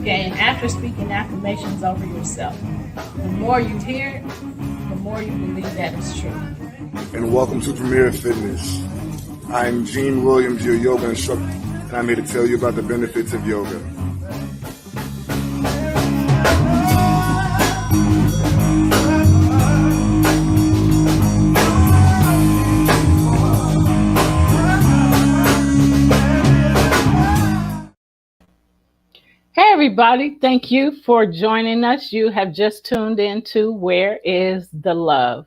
Okay, and after speaking affirmations over yourself, the more you hear it, the more you believe that it's true. And welcome to Premier Fitness. I'm Gene Williams, your yoga instructor, and I'm here to tell you about the benefits of yoga. Hey everybody, thank you for joining us. You have just tuned into Where is the Love?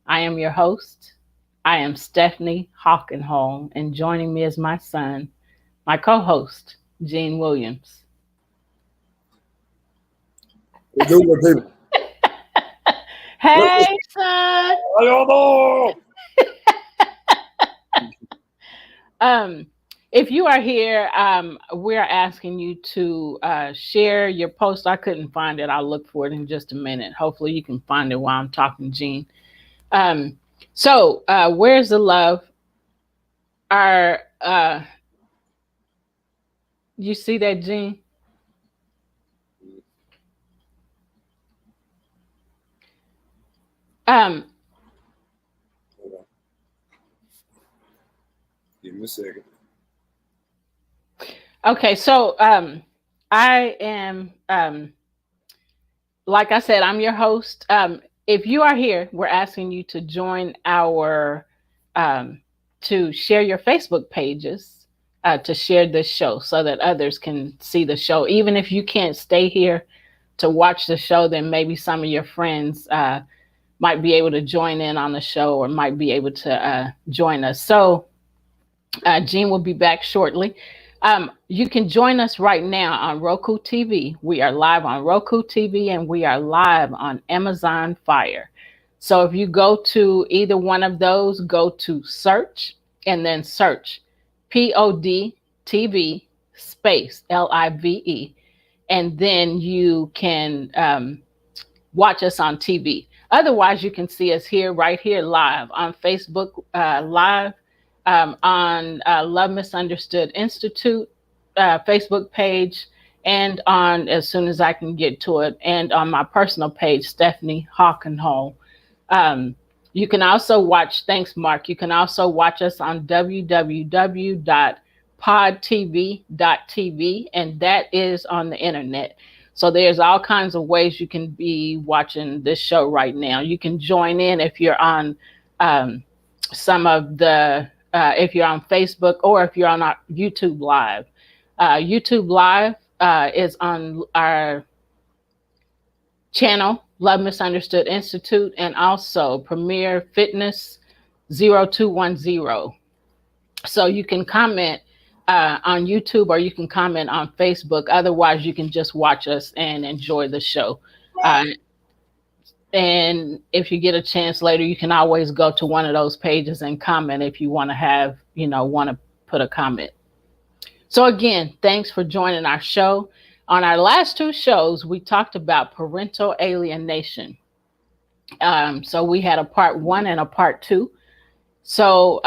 I am your host. I am Stephne Hockenhull, and joining me is my son, my co-host, Gene Williams. Hey son. If you are here, we're asking you to share your post. I couldn't find it. I'll look for it in just a minute. Hopefully you can find it while I'm talking, Gene. So where's the love? You see that, Gene? Give me a second. Okay, so I am, like I said, I'm your host. If you are here, we're asking you to join our, to share your Facebook pages, to share this show so that others can see the show. Even if you can't stay here to watch the show, then maybe some of your friends might be able to join in on the show or might be able to join us. So Gene will be back shortly. You can join us right now on Roku TV. We are live on Roku TV and we are live on Amazon Fire. So if you go to either one of those, go to search and then search POD TV space LIVE. And then you can watch us on TV. Otherwise, you can see us right here live on Facebook Live. On Love Misunderstood Institute Facebook page, and on, as soon as I can get to it, and on my personal page, Stephne Hockenhull. You can also watch, thanks Mark, you can also watch us on www.podtv.tv, and that is on the internet. So there's all kinds of ways you can be watching this show right now. You can join in if you're on some of the if you're on Facebook or if you're on our YouTube Live. YouTube Live is on our channel, Love Misunderstood Institute, and also Premier Fitness 0210. So you can comment on YouTube or you can comment on Facebook. Otherwise, you can just watch us and enjoy the show. And if you get a chance later, you can always go to one of those pages and comment if you want to have, want to put a comment. So again, thanks for joining our show. On our last two shows, we talked about parental alienation. So we had a part 1 and a part 2. So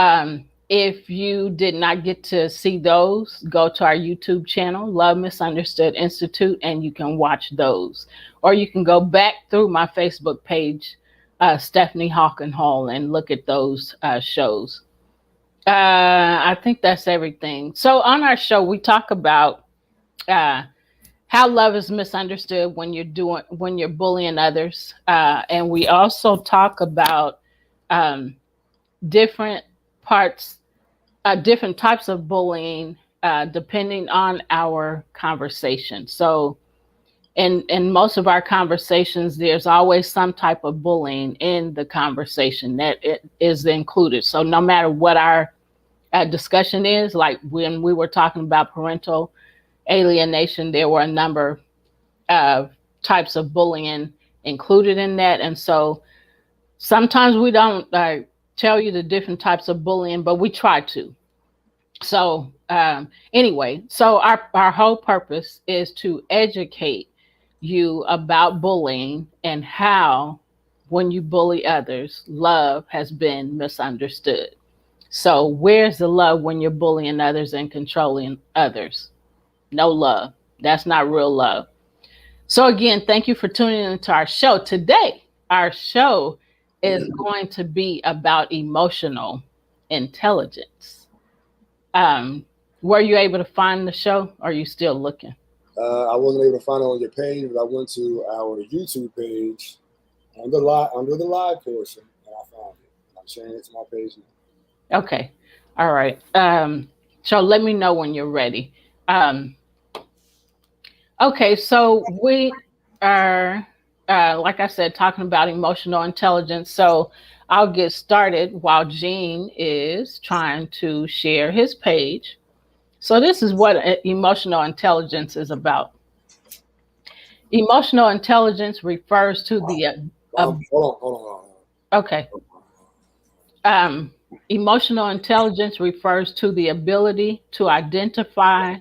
if you did not get to see those, go to our YouTube channel, Love Misunderstood Institute, and you can watch those. Or you can go back through my Facebook page, Stephne Hockenhull, and look at those shows. I think that's everything. So on our show, we talk about how love is misunderstood when you're bullying others. And we also talk about different types of bullying, depending on our conversation. So in most of our conversations, there's always some type of bullying in the conversation that it is included. So no matter what our discussion is, like when we were talking about parental alienation, there were a number of types of bullying included in that. And so sometimes we don't tell you the different types of bullying, but we try to. So anyway, so our whole purpose is to educate you about bullying and how, when you bully others, love has been misunderstood. So where's the love when you're bullying others and controlling others? No love. That's not real love. So again, thank you for tuning into our show. Today, our show is going to be about emotional intelligence. Were you able to find the show? Or are you still looking? I wasn't able to find it on your page, but I went to our YouTube page under the live portion, and I found it. I'm sharing it to my page now. Okay. All right. So let me know when you're ready. Um, okay. So we are, like I said, talking about emotional intelligence. So I'll get started while Gene is trying to share his page. So this is what emotional intelligence is about. Emotional intelligence refers to the Hold on. okay. Um, Emotional intelligence refers to the ability to identify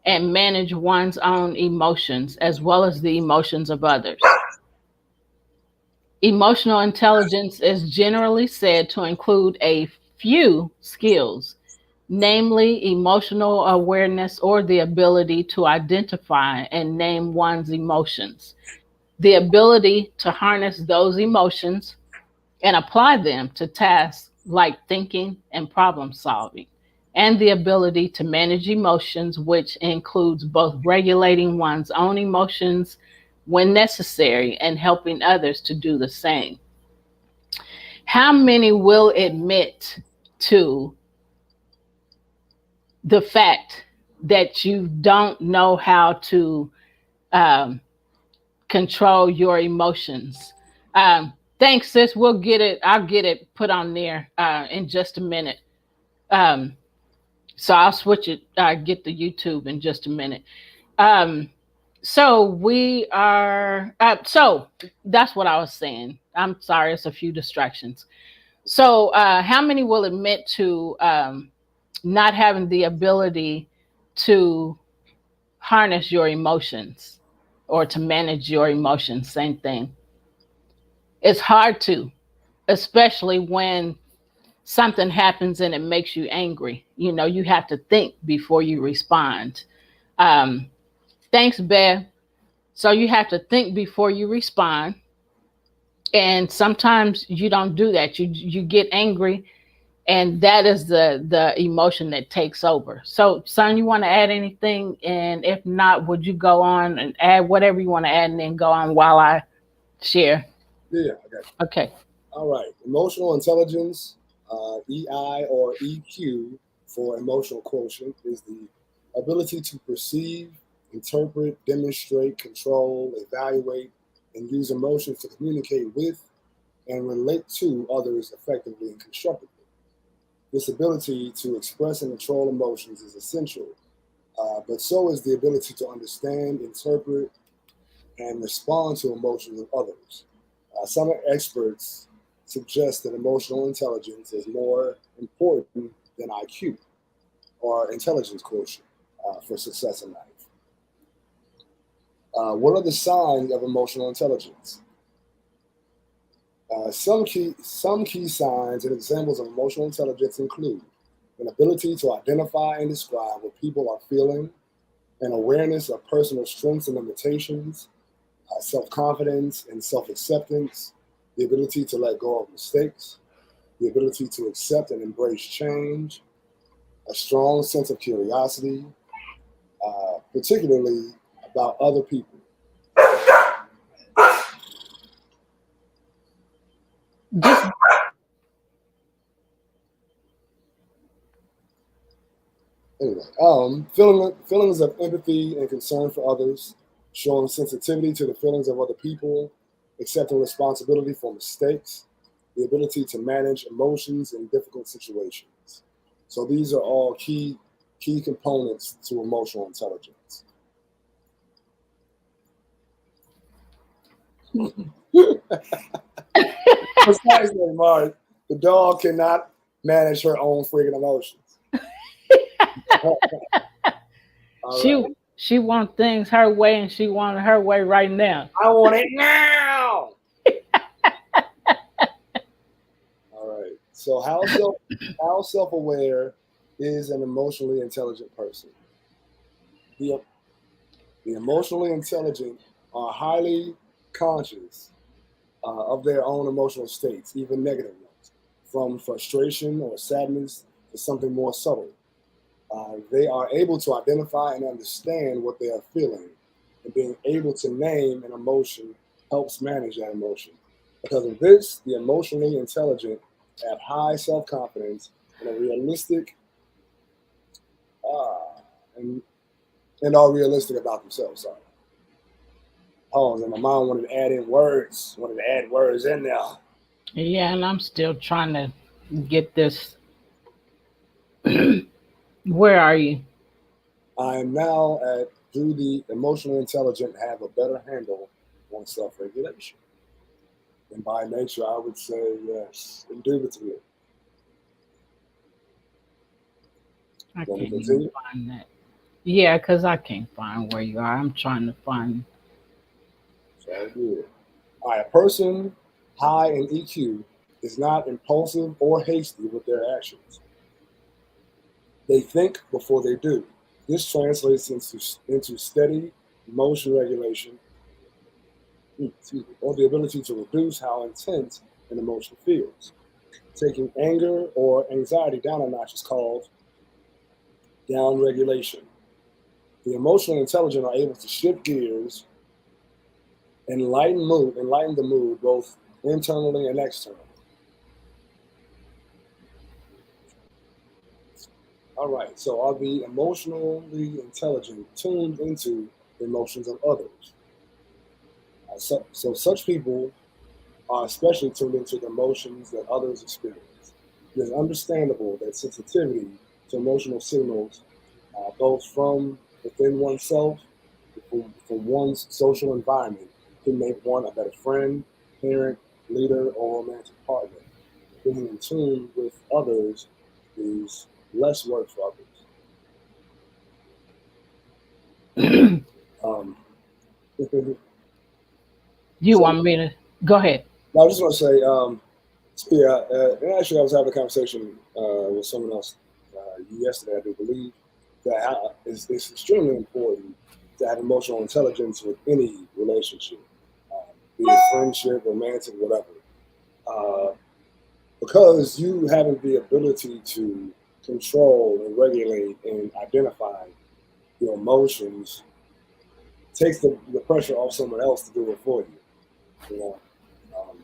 and manage one's own emotions as well as the emotions of others. Emotional intelligence is generally said to include a few skills, namely emotional awareness or the ability to identify and name one's emotions, the ability to harness those emotions and apply them to tasks like thinking and problem solving, and the ability to manage emotions, which includes both regulating one's own emotions when necessary and helping others to do the same. How many will admit to the fact that you don't know how to um, control your emotions? Thanks, sis. We'll get it. I'll get it put on there in just a minute. Um, so I'll switch it. Get the YouTube in just a minute. Um, so we are. So that's what I was saying. I'm sorry, it's a few distractions. So how many will admit to not having the ability to harness your emotions or to manage your emotions? Same thing. It's hard to, especially when something happens and it makes you angry. You know, you have to think before you respond. Um, Thanks, Bev. So you have to think before you respond. And sometimes you don't do that. You get angry, and that is the emotion that takes over. So, son, you want to add anything? And if not, would you go on and add whatever you want to add, and then go on while I share? Yeah, I got you. Okay. All right. Emotional intelligence, EI or EQ for emotional quotient, is the ability to perceive, interpret, demonstrate, control, evaluate, and use emotions to communicate with and relate to others effectively and constructively. This ability to express and control emotions is essential, but so is the ability to understand, interpret, and respond to emotions of others. Some experts suggest that emotional intelligence is more important than IQ or intelligence quotient for success in life. What are the signs of emotional intelligence? Some key signs and examples of emotional intelligence include an ability to identify and describe what people are feeling, an awareness of personal strengths and limitations, self-confidence and self-acceptance, the ability to let go of mistakes, the ability to accept and embrace change, a strong sense of curiosity, particularly about other people. Just Anyway, feelings of empathy and concern for others, showing sensitivity to the feelings of other people, accepting responsibility for mistakes, the ability to manage emotions in difficult situations. So these are all key components to emotional intelligence. Precisely, Mark. The dog cannot manage her own freaking emotions. All she right. she wants things her way, and she wants her way right now. I want it now. All right. So how self aware is an emotionally intelligent person? The The emotionally intelligent are highly conscious of their own emotional states, even negative ones, from frustration or sadness to something more subtle. They are able to identify and understand what they are feeling, and being able to name an emotion helps manage that emotion. Because of this, the emotionally intelligent have high self confidence and a realistic uh, and, and are realistic about themselves. Sorry. Oh, and my mom wanted to add in words, wanted to add words in there. Yeah, and I'm still trying to get this. Where are you? I am now at do the emotionally intelligent have a better handle on self regulation? And by nature, I would say yes, indubitably. I Want me to can't even continue? find that. Yeah, because I can't find where you are. I'm trying to find. So good. All right, a person high in EQ is not impulsive or hasty with their actions. They think before they do. This translates into steady emotion regulation, or the ability to reduce how intense an emotion feels. Taking anger or anxiety down a notch is called down regulation. The emotionally intelligent are able to shift gears and enlighten the mood both internally and externally. All right, so are the emotionally intelligent tuned into the emotions of others? So such people are especially tuned into the emotions that others experience. It is understandable that sensitivity to emotional signals, both from within oneself, from one's social environment, can make one a better friend, parent, leader, or romantic partner. Being in tune with others is less work for others. Um, You so want me to go ahead? I was just going to say, yeah, and actually, I was having a conversation with someone else yesterday, I do believe, that it's extremely important to have emotional intelligence with any relationship, be it friendship, romantic, whatever. Uh, because you having the ability to control and regulate and identify your emotions takes the pressure off someone else to do it for you. You know, um,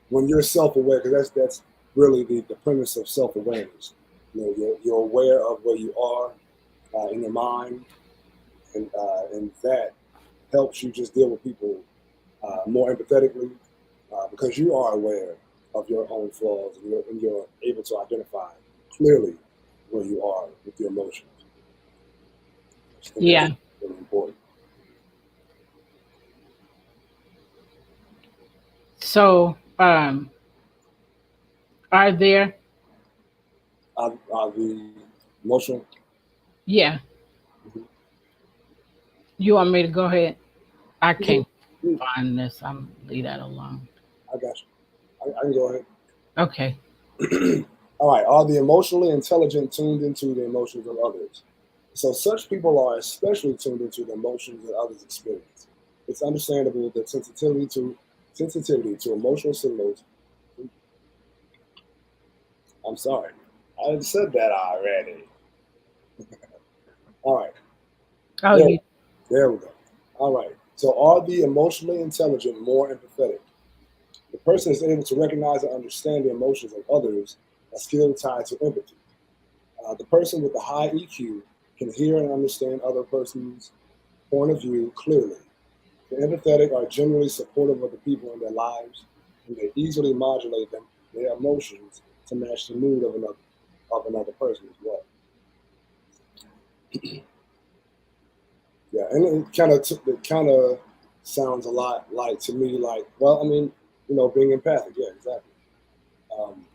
when you're self-aware, because that's really the premise of self-awareness. You know, you're aware of where you are in your mind, and that helps you just deal with people more empathetically because you are aware of your own flaws, and you're able to identify clearly where you are with your emotions. I think that's Yeah. really important. So, are there? The emotional. Yeah. Mhm. You want me to go ahead? I Mhm. can't find this. I'm leave that alone. I got you. I can go ahead. Okay. All right. Are the emotionally intelligent tuned into the emotions of others? So such people are especially tuned into the emotions that others experience. It's understandable that sensitivity to emotional signals. I'm sorry, I said that already. All right, Oh, there, you. there we go. All right. So are the emotionally intelligent more empathetic? The person is able to recognize and understand the emotions of others, a skill tied to empathy. The person with the high EQ can hear and understand other person's point of view clearly. The empathetic are generally supportive of the people in their lives, and they easily modulate their emotions to match the mood of another person as well. Yeah, and it kind of sounds a lot like to me like, well, I mean, being empathic. Yeah, exactly. Um,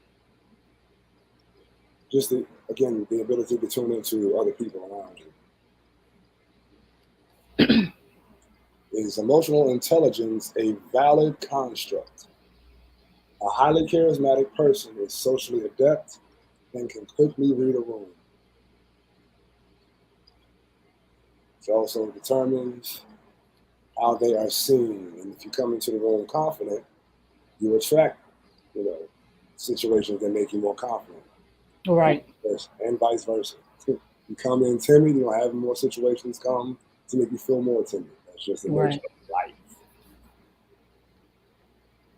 just the ability to tune into other people around you. Is emotional intelligence a valid construct? A highly charismatic person is socially adept and can quickly read a room. It also determines. how they are seen. And if you come into the room confident, you attract, situations that make you more confident. Right. And vice versa. You come in timid, you'll have more situations come to make you feel more timid. That's just the nature Right. of life.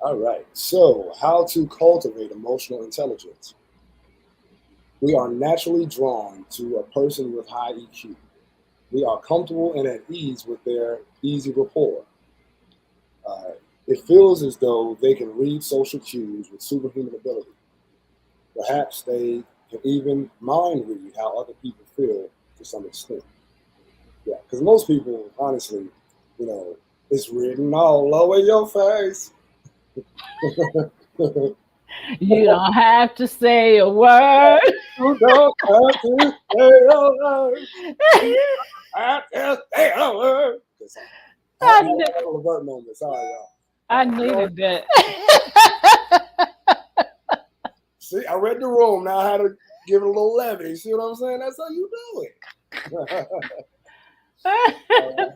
All right. So, how to cultivate emotional intelligence? We are naturally drawn to a person with high EQ. We are comfortable and at ease with their easy rapport. Uh, it feels as though they can read social cues with superhuman ability. Perhaps they can even mind read how other people feel to some extent. Yeah, because most people, honestly, it's written all over your face. You You don't have to say a word. don't have to say a word. I just say a word. I I, had ne- a Levert moment. Sorry, y'all. I All right. needed that. See, I read the room. Now I had to give it a little levity. See what I'm saying? That's how you do it. All right.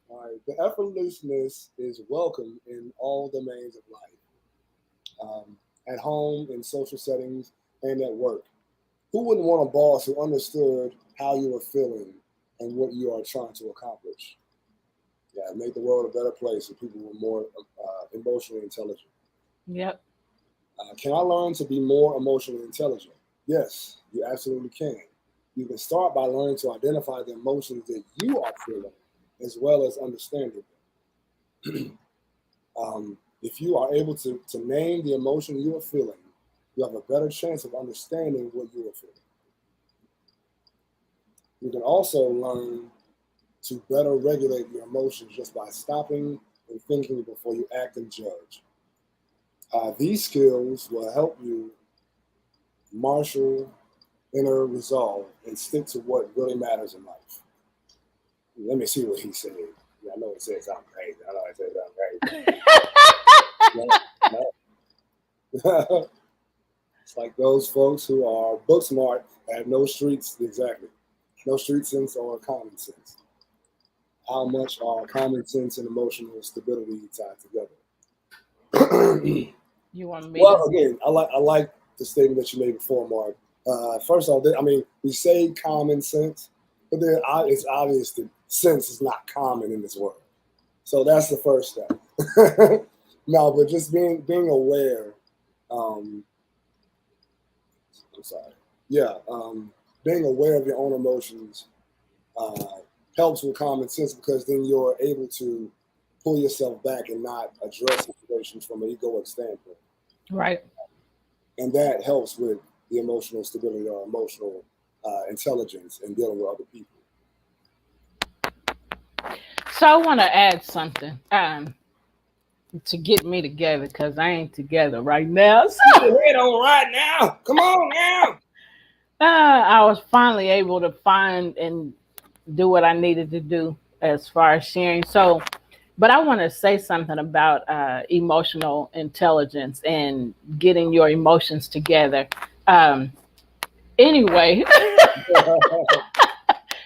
All right. The effortlessness is welcome in all domains of life, at home, in social settings, and at work. Who wouldn't want a boss who understood how you are feeling and what you are trying to accomplish? Yeah, make the world a better place if people were more emotionally intelligent. Yep. Can I learn to be more emotionally intelligent? Yes, you absolutely can. You can start by learning to identify the emotions that you are feeling as well as understanding them. If you are able to name the emotion you are feeling, you have a better chance of understanding what you are feeling. You can also learn to better regulate your emotions just by stopping and thinking before you act and judge. These skills will help you marshal inner resolve and stick to what really matters in life. Let me see what he said. Yeah, I know it said something crazy. I know it said something crazy. It's like those folks who are book smart have no streets, exactly, no street sense or common sense. How much are common sense and emotional stability tied together? You want me Well, to? again, I like the statement that you made before, Mark. First of all, I mean, we say common sense, but it's obvious that sense is not common in this world. So that's the first step. No, but just being aware. Um, I'm sorry. Yeah, being aware of your own emotions uh, helps with common sense because then you're able to pull yourself back and not address situations from an egoic standpoint. Right. And that helps with the emotional stability or emotional intelligence in dealing with other people. So I want to add something to get me together because I ain't together right now. So Get your head on right now. Come on now. I was finally able to find and do what I needed to do as far as sharing. So, but I want to say something about emotional intelligence and getting your emotions together. Um, anyway,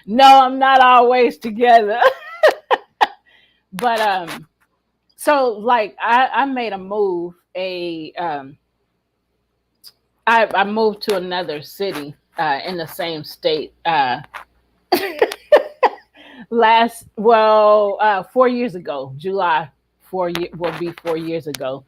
no, I'm not always together. But so like I made a move. I moved to another city in the same state. Last 4 years ago, July 4 year will be 4 years ago,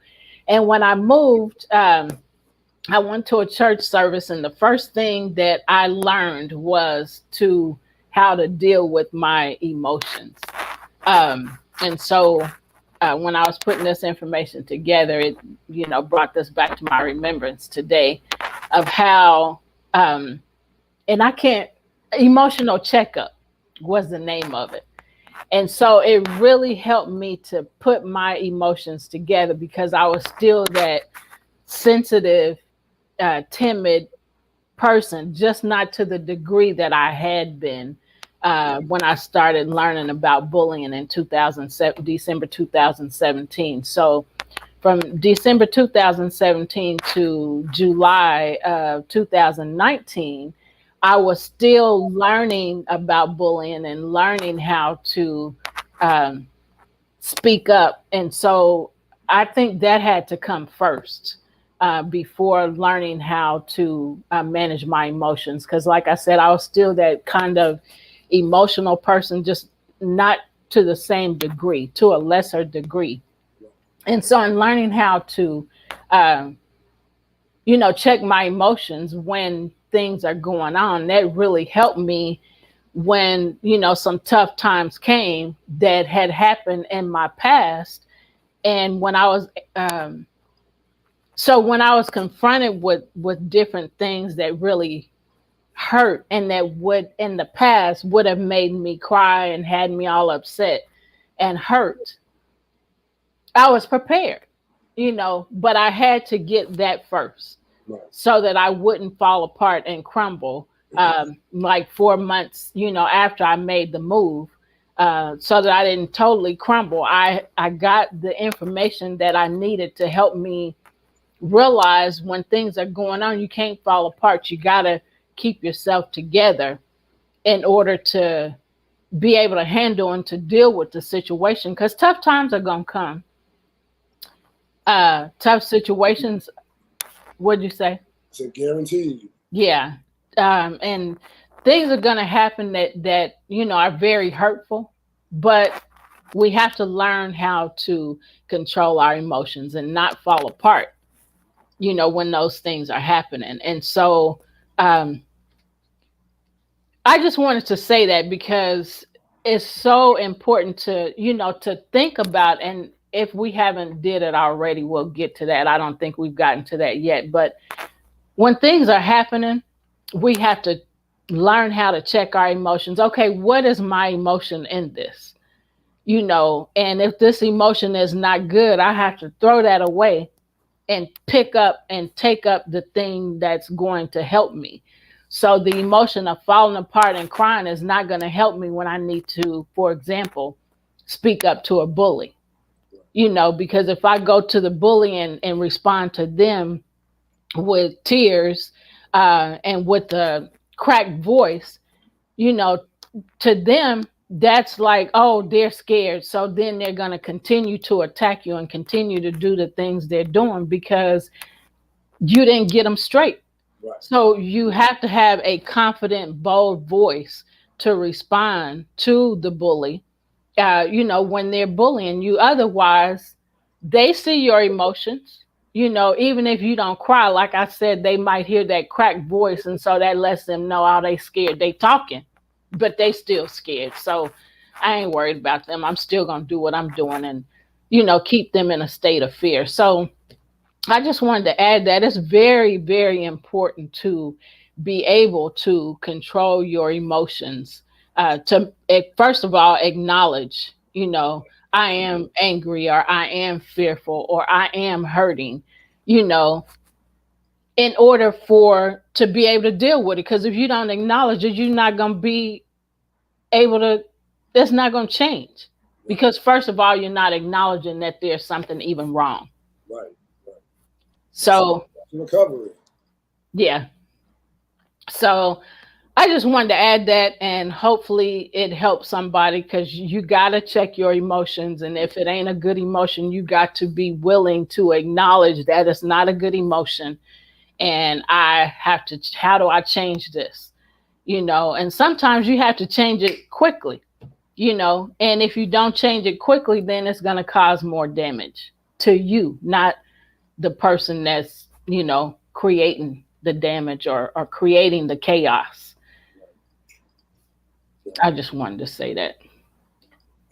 and when I moved, I went to a church service, and the first thing that I learned was to how to deal with my emotions. And so when I was putting this information together, it brought this back to my remembrance today of how and I can't emotional checkup was the name of it. And so it really helped me to put my emotions together because I was still that sensitive, timid person, just not to the degree that I had been when I started learning about bullying in 2007, December 2017. So from December 2017 to July of 2019, I was still learning about bullying and learning how to speak up. And so I think that had to come first before learning how to manage my emotions. Because, like I said, I was still that kind of emotional person, just not to the same degree, to a lesser degree. And so, in learning how to, um, check my emotions when things are going on, that really helped me when, some tough times came that had happened in my past. And um, when I was confronted with different things that really hurt and that would in the past would have made me cry and had me all upset and hurt, I was prepared, but I had to get that first Right. so that I wouldn't fall apart and crumble like 4 months, after I made the move. So that I didn't totally crumble. I got the information that I needed to help me realize when things are going on, you can't fall apart. You got to keep yourself together in order to be able to handle and to deal with the situation, because tough times are going to come. Tough situations. What'd you say? It's a guarantee. Yeah. And things are going to happen that are very hurtful, but we have to learn how to control our emotions and not fall apart, when those things are happening. And so um, I just wanted to say that because it's so important to, to think about. And if we haven't did it already, we'll get to that. I don't think we've gotten to that yet. But when things are happening, we have to learn how to check our emotions. Okay, what is my emotion in this? And if this emotion is not good, I have to throw that away and pick up and take up the thing that's going to help me. So the emotion of falling apart and crying is not going to help me when I need to, for example, speak up to a bully, because if I go to the bully and respond to them with tears and with a cracked voice, you know, to them, that's like, oh, they're scared. So then they're going to continue to attack you and continue to do the things they're doing because you didn't get them straight. Right. So you have to have a confident, bold voice to respond to the bully, when they're bullying you. Otherwise, they see your emotions. Even if you don't cry, like I said, they might hear that cracked voice. And so that lets them know, oh, they scared. They talking, but they still scared. So I ain't worried about them. I'm still going to do what I'm doing and, keep them in a state of fear. So I just wanted to add that it's very, very important to be able to control your emotions. First of all, acknowledge, I am angry or I am fearful or I am hurting, in order to be able to deal with it. Because if you don't acknowledge it, you're not going to be able to, that's not going to change. Because first of all, you're not acknowledging that there's something even wrong. Right. So recovery. Yeah. So I just wanted to add that, and hopefully it helps somebody, because you got to check your emotions. And if it ain't a good emotion, you got to be willing to acknowledge that it's not a good emotion. And how do I change this? And sometimes you have to change it quickly, and if you don't change it quickly, then it's going to cause more damage to you, not the person that's, creating the damage or creating the chaos. I just wanted to say that.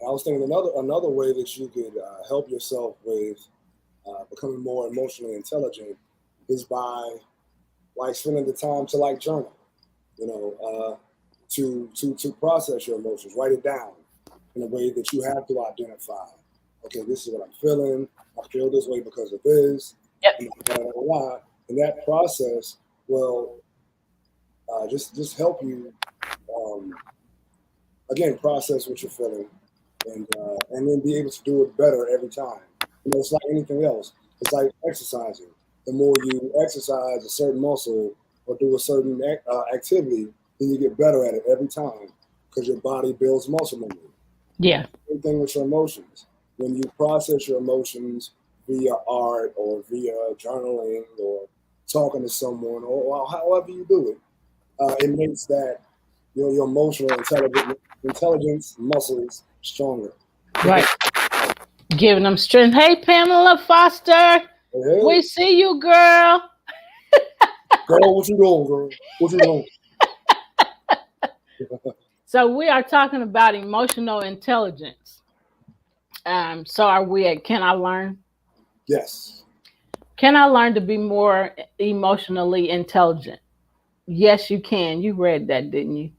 I was thinking another way that you could help yourself with becoming more emotionally intelligent is by spending the time to journal, to process your emotions, write it down in a way that you have to identify. Okay, this is what I'm feeling. I feel this way because of this. Yep. And that process will just help you again process what you're feeling, and then be able to do it better every time. It's like anything else. It's like exercising. The more you exercise a certain muscle or do a certain activity, then you get better at it every time because your body builds muscle memory. Yeah. Same thing with your emotions. When you process your emotions via art or via journaling or talking to someone or however you do it, it makes that your emotional intelligence muscles stronger. Right. Giving them strength. Hey, Pamela Foster, Hey, we see you, girl. girl, what you doing, girl? What you doing? So we are talking about emotional intelligence. So are we at Can I Learn? Yes. Can I learn to be more emotionally intelligent? Yes, you can. You read that, didn't you?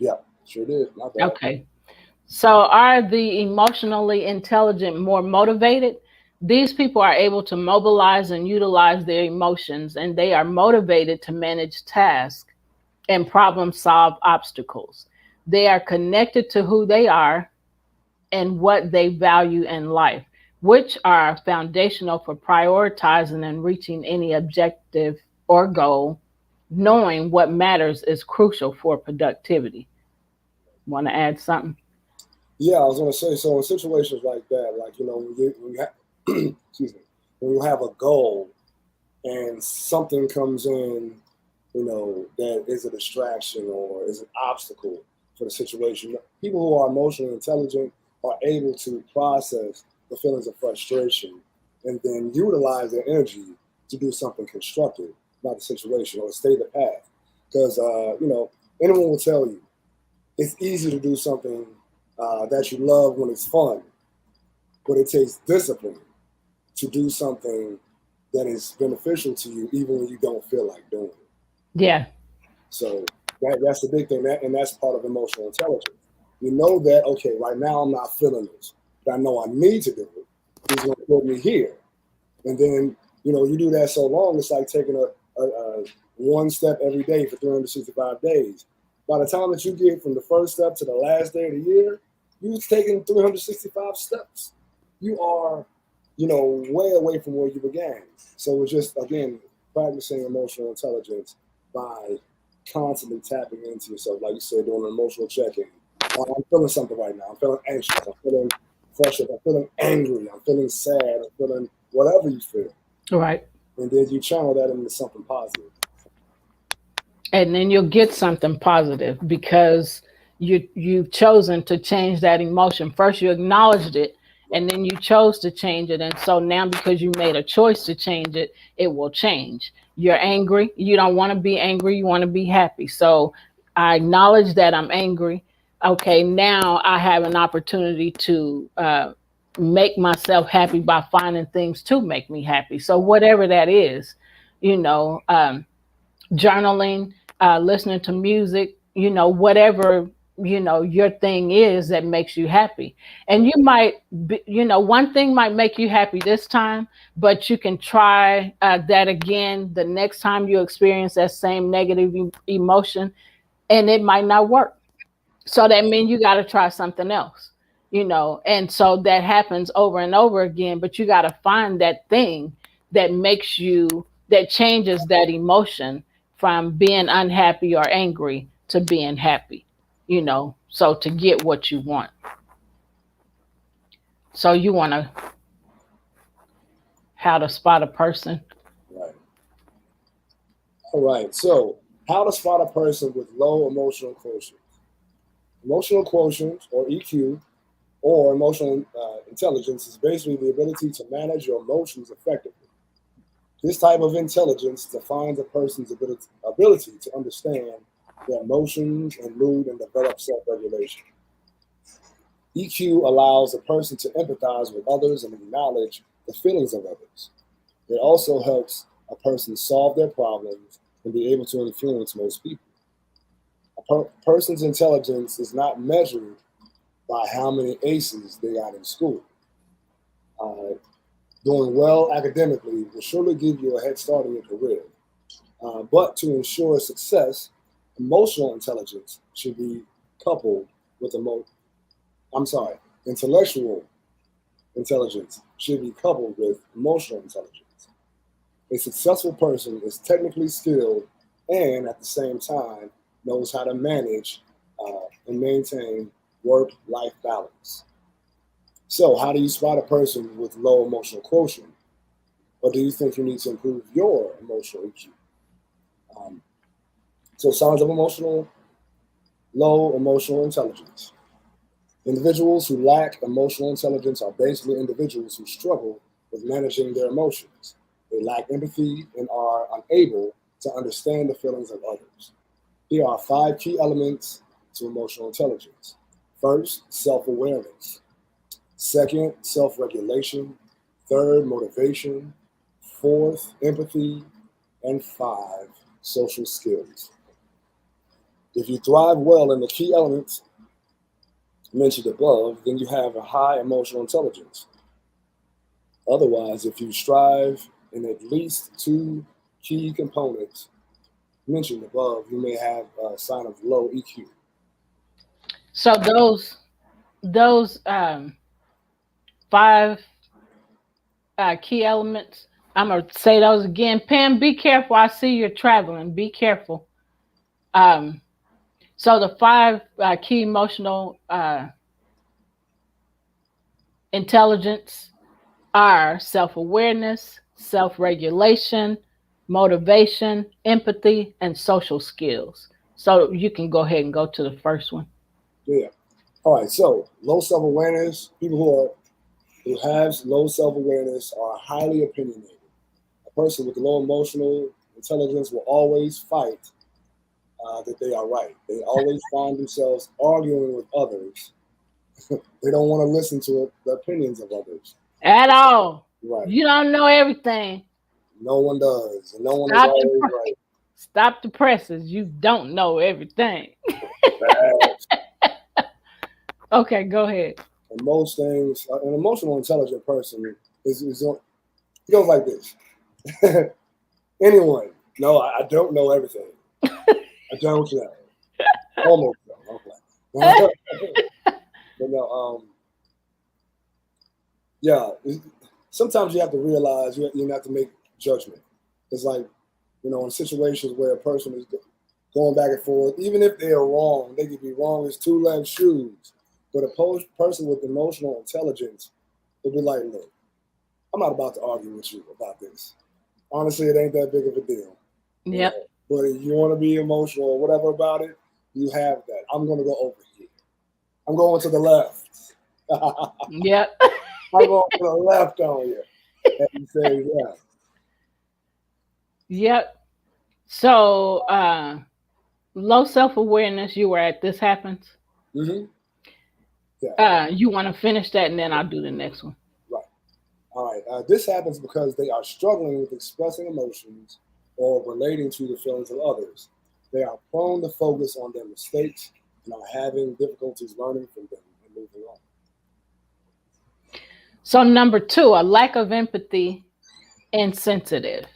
Yeah, sure did. My bad. Okay. So are the emotionally intelligent more motivated? These people are able to mobilize and utilize their emotions, and they are motivated to manage tasks and problem solve obstacles. They are connected to who they are and what they value in life, which are foundational for prioritizing and reaching any objective or goal. Knowing what matters is crucial for productivity. Want to add something? Yeah, I was gonna say. So in situations like that, like when you have, excuse me, when you have a goal and something comes in, that is a distraction or is an obstacle for the situation. People who are emotionally intelligent are able to process the feelings of frustration and then utilize their energy to do something constructive about the situation or stay the path. Because, anyone will tell you it's easy to do something that you love when it's fun, but it takes discipline to do something that is beneficial to you even when you don't feel like doing it. Yeah. So that's the big thing, and that's part of emotional intelligence. You know that, okay, right now I'm not feeling this, but I know I need to do it. He's going to put me here. And then, you do that so long, it's like taking a one step every day for 365 days. By the time that you get from the first step to the last day of the year, you've taken 365 steps. You are, way away from where you began. So it's just, again, practicing emotional intelligence by constantly tapping into yourself, like you said, doing an emotional check-in. I'm feeling something right now. I'm feeling anxious. I'm feeling frustrated. I'm feeling angry. I'm feeling sad. I'm feeling whatever you feel, Right. and then you channel that into something positive. And then you'll get something positive because you've chosen to change that emotion. First you acknowledged it, Right. and then you chose to change it, and so now because you made a choice to change it, it will change. You're angry, you don't want to be angry, you want to be happy. So I acknowledge that I'm angry. Okay, now I have an opportunity to make myself happy by finding things to make me happy. So whatever that is, you know journaling, listening to music, whatever, your thing is that makes you happy. And you might, one thing might make you happy this time, but you can try that again the next time you experience that same negative emotion, and it might not work. So that means you got to try something else, and so that happens over and over again. But you got to find that thing that changes that emotion from being unhappy or angry to being happy, so to get what you want. So you want to how to spot a person. Right. All right. So, how to spot a person with low emotional quotient? Emotional quotient, or EQ, or emotional intelligence, is basically the ability to manage your emotions effectively. This type of intelligence defines a person's ability to understand their emotions and mood and develop self regulation. EQ allows a person to empathize with others and acknowledge the feelings of others. It also helps a person solve their problems and be able to influence most people. A person's intelligence is not measured by how many aces they got in school. Uh, Doing well academically will surely give you a head start in your career. But to ensure success, emotional intelligence should be coupled with I'm sorry, intellectual intelligence should be coupled with emotional intelligence. A successful person is technically skilled and at the same time knows how to manage and maintain work-life balance. So, how do you spot a person with low emotional quotient? Or do you think you need to improve your emotional EQ? Um, so, signs of low emotional intelligence. Individuals who lack emotional intelligence are basically individuals who struggle with managing their emotions. They lack empathy and are unable to understand the feelings of others. Here are 5 key elements to emotional intelligence. First, self awareness. Second, self regulation. Third, motivation. Fourth, empathy. And 5, social skills. If you thrive well in the key elements mentioned above, then you have a high emotional intelligence. Otherwise, if you strive in at least 2 key components mentioned above, you may have a sign of low EQ. So those five key elements. I'm gonna say those again. Pam, be careful. I see you're traveling. Be careful. Um, so the five key emotional intelligence are self-awareness, self-regulation, motivation, empathy, and social skills. So you can go ahead and go to the first one. Yeah. All right. So low self awareness. People who have low self awareness are highly opinionated. A person with low emotional intelligence will always fight that they are right. They always find themselves arguing with others. They don't want to listen to the opinions of others. At all. Right. You don't know everything. No one does. And no one is Stop the always pre- Stop the presses. You don't know everything. right. Okay, go ahead. And most things, an emotional intelligent person is he goes like this. Anyone? No, I don't know everything. I don't know. Almost know. Okay. But no, yeah. Sometimes you have to realize you have to make judgment. It's like, in situations where a person is going back and forth, even if they are wrong, they could be wrong as two left shoes. But a person with emotional intelligence will be like, look, I'm not about to argue with you about this. Honestly, it ain't that big of a deal. Yep. But if you want to be emotional or whatever about it, you have that. I'm going to go over here. I'm going to the left. Yep. I'm going to the left on you. And you say, yeah. Yep. So low self-awareness, you were at this happens. Mm-hmm. Yeah. You want to finish that and then I'll do the next one. Right. All right. This happens because they are struggling with expressing emotions or relating to the feelings of others. They are prone to focus on their mistakes and are having difficulties learning from them and moving on. So number 2, a lack of empathy and sensitive.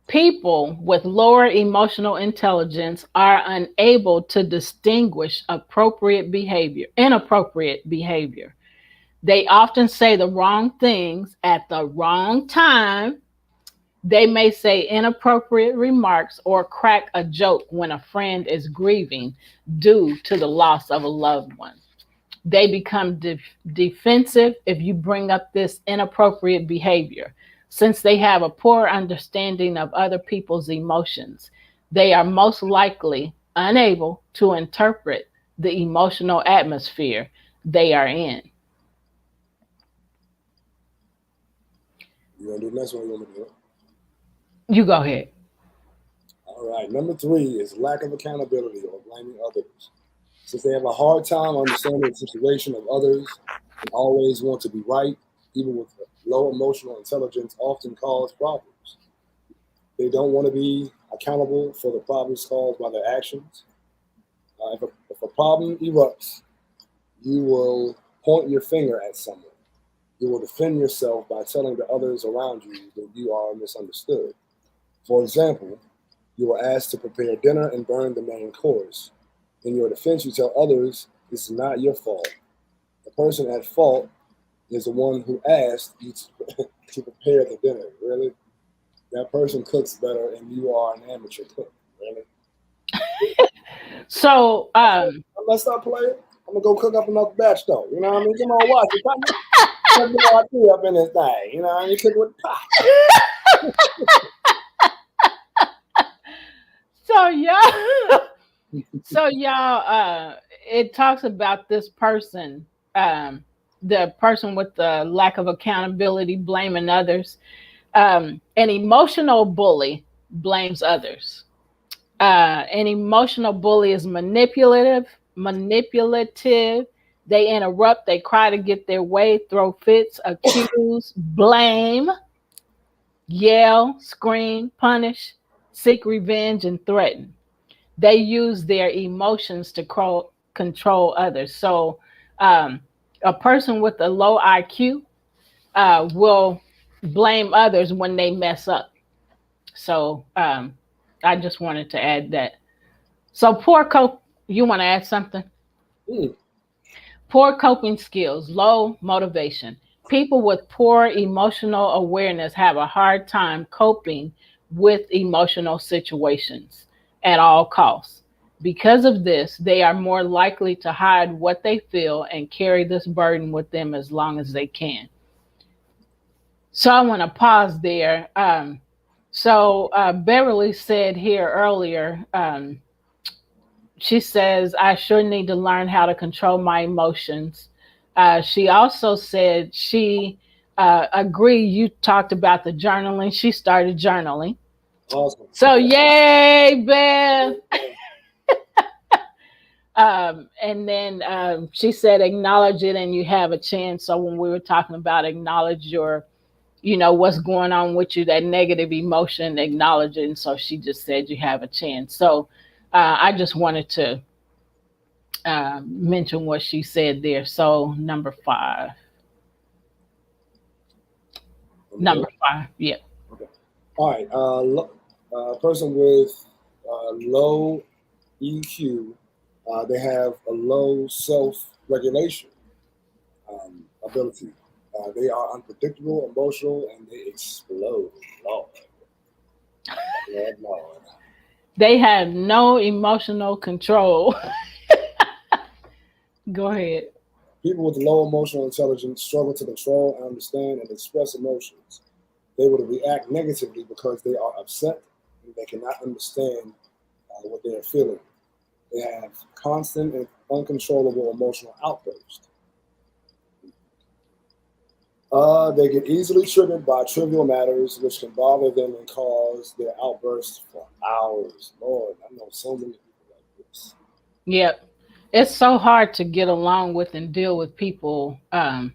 People with lower emotional intelligence are unable to distinguish inappropriate behavior. They often say the wrong things at the wrong time. They may say inappropriate remarks or crack a joke when a friend is grieving due to the loss of a loved one. They become defensive if you bring up this inappropriate behavior. Since they have a poor understanding of other people's emotions, they are most likely unable to interpret the emotional atmosphere they are in. You want to do the next one? You want me to do it? You go ahead. All right. Number 3 is lack of accountability or blaming others. Since they have a hard time understanding the situation of others and always want to be right, even with low emotional intelligence, often cause problems. They don't want to be accountable for the problems caused by their actions. If a problem erupts, you will point your finger at someone. You will defend yourself by telling the others around you that you are misunderstood. For example, you are asked to prepare dinner and burn the main course. In your defense, you tell others it's not your fault. The person at fault is the one who asked you to prepare the dinner. Really? That person cooks better and you are an amateur cook. Really? So Let's not play it. I'm gonna go cook up another batch though. You know what I mean? Come on, watch it. Let me know I threw up in this thing. You know what I mean? Cook with pot. So y'all, it talks about this person, the person with the lack of accountability, blaming others. An emotional bully blames others. An emotional bully is manipulative. They interrupt, they cry to get their way, throw fits, accuse, blame, yell, scream, punish, seek revenge, and threaten. They use their emotions to control others. So, um, a person with a low IQ will blame others when they mess up. So, I just wanted to add that. So, you want to add something? Mm. Poor coping skills, low motivation. People with poor emotional awareness have a hard time coping with emotional situations at all costs. Because of this, they are more likely to hide what they feel and carry this burden with them as long as they can. So I want to pause there. Beverly said here earlier, she says, I sure need to learn how to control my emotions. She also said she agreed. You talked about the journaling. She started journaling. Awesome. So, yay, Bev. And then she said, acknowledge it and you have a chance. So when we were talking about acknowledge your, what's going on with you, that negative emotion, acknowledge it. And so she just said you have a chance. So I just wanted to mention what she said there. So number 5. Number 5, yeah. Okay. All right. Person with low EQ, they have a low self-regulation ability. They are unpredictable, emotional, and they explode. Lord, Lord, Lord. They have no emotional control. Go ahead. People with low emotional intelligence struggle to control, understand, and express emotions. They will react negatively because they are upset and they cannot understand what they are feeling. They have constant and uncontrollable emotional outbursts. They get easily triggered by trivial matters, which can bother them and cause their outbursts for hours. Lord, I know so many people like this. Yep. It's so hard to get along with and deal with people that,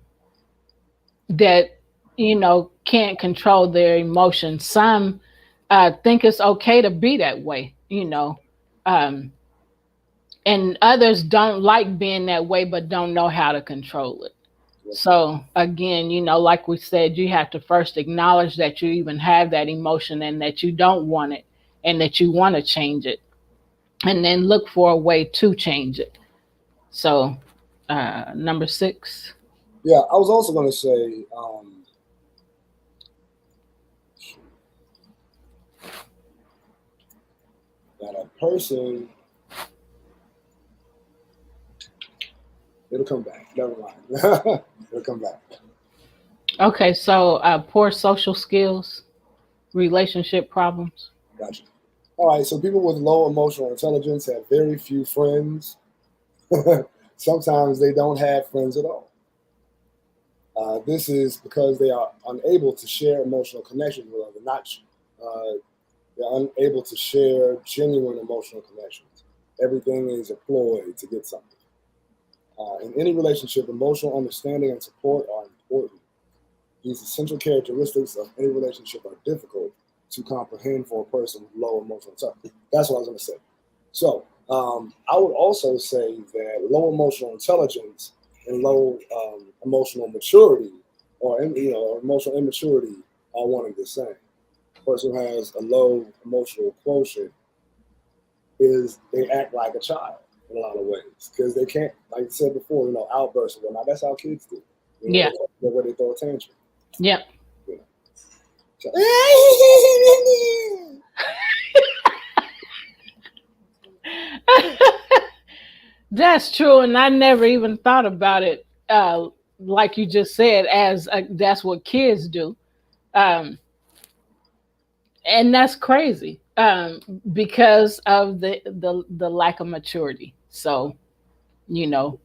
can't control their emotions. Some think it's okay to be that way, um, and others don't like being that way, but don't know how to control it. So again, like we said, you have to first acknowledge that you even have that emotion and that you don't want it and that you want to change it, and then look for a way to change it. So, number 6. Yeah, I was also going to say that a person, it'll come back. Never mind. It'll come back. Okay, so poor social skills, relationship problems. Gotcha. All right, so people with low emotional intelligence have very few friends. Sometimes they don't have friends at all. This is because they are unable to share emotional connections with others. They're unable to share genuine emotional connections. Everything is a ploy to get something. In any relationship, emotional understanding and support are important. These essential characteristics of any relationship are difficult to comprehend for a person with low emotional intelligence. That's what I was going to say. So I would also say that low emotional intelligence and low emotional maturity, or emotional immaturity, are one and the same. A person who has a low emotional quotient they act like a child in a lot of ways because they can't, like I said before, outbursts and whatnot. That's how kids do. Yeah. Where they throw a tantrum. Yep. So, That's true, and I never even thought about it, like you just said, as that's what kids do, um, and that's crazy, because of the lack of maturity. So you know,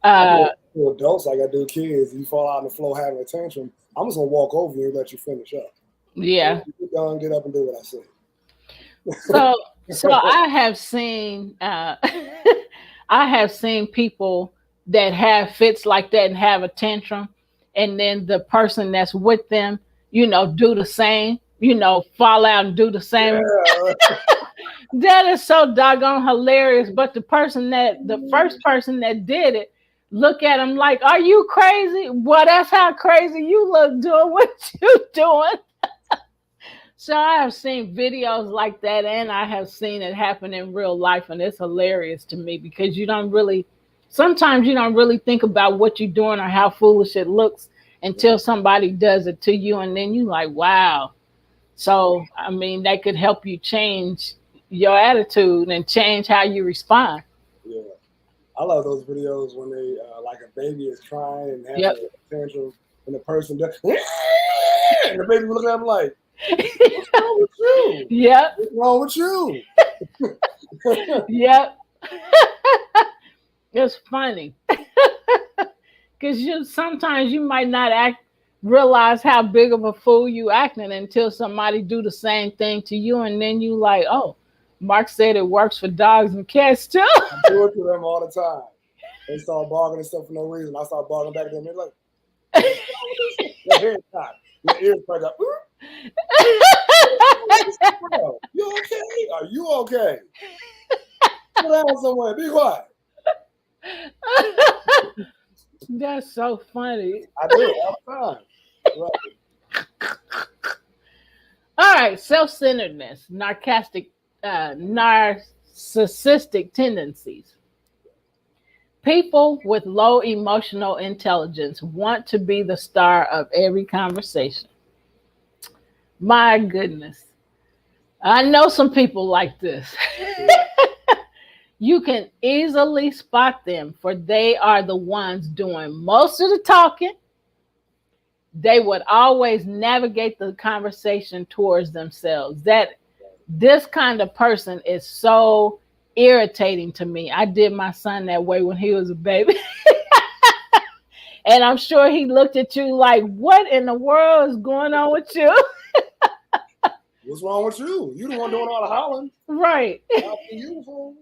I do uh, it to adults like I do kids. You fall out on the floor having a tantrum, I'm just gonna walk over you and let you finish up. yeah. Get done, get up and do what I said. So I have seen, I have seen people that have fits like that and have a tantrum, and then the person that's with them, do the same, fall out and do the same. Yeah. That is so doggone hilarious. But the first person that did it, look at him like, "Are you crazy?" Well, that's how crazy you look doing what you doing. So I have seen videos like that, and I have seen it happen in real life, and it's hilarious to me because sometimes you don't really think about what you're doing or how foolish it looks until somebody does it to you, and then you like, wow. So I mean, that could help you change your attitude and change how you respond. Yeah. I love those videos when they like a baby is crying and has Yep. a tantrum, and the person does, and the baby will look at him like, "What's wrong with you? Yep. What's wrong with you?" Yep. It's funny. Because sometimes you might not realize how big of a fool you acting until somebody do the same thing to you, and then you like, oh, Mark said it works for dogs and cats too. I do it to them all the time. They start barking and stuff for no reason. I start barking back at them. They're like, "Your head cocked, your ears perk up. You okay? Are you okay? Sit down somewhere. Be quiet." That's so funny. I do it all the time. Right. All right, self-centeredness, narcissistic tendencies. People with low emotional intelligence want to be the star of every conversation. My goodness. I know some people like this. You can easily spot them, for they are the ones doing most of the talking. They would always navigate the conversation towards themselves. This kind of person is so irritating to me. I did my son that way when he was a baby. And I'm sure he looked at you like, what in the world is going on with you? What's wrong with you? You the one doing all the hollering. Right. Not the uniform.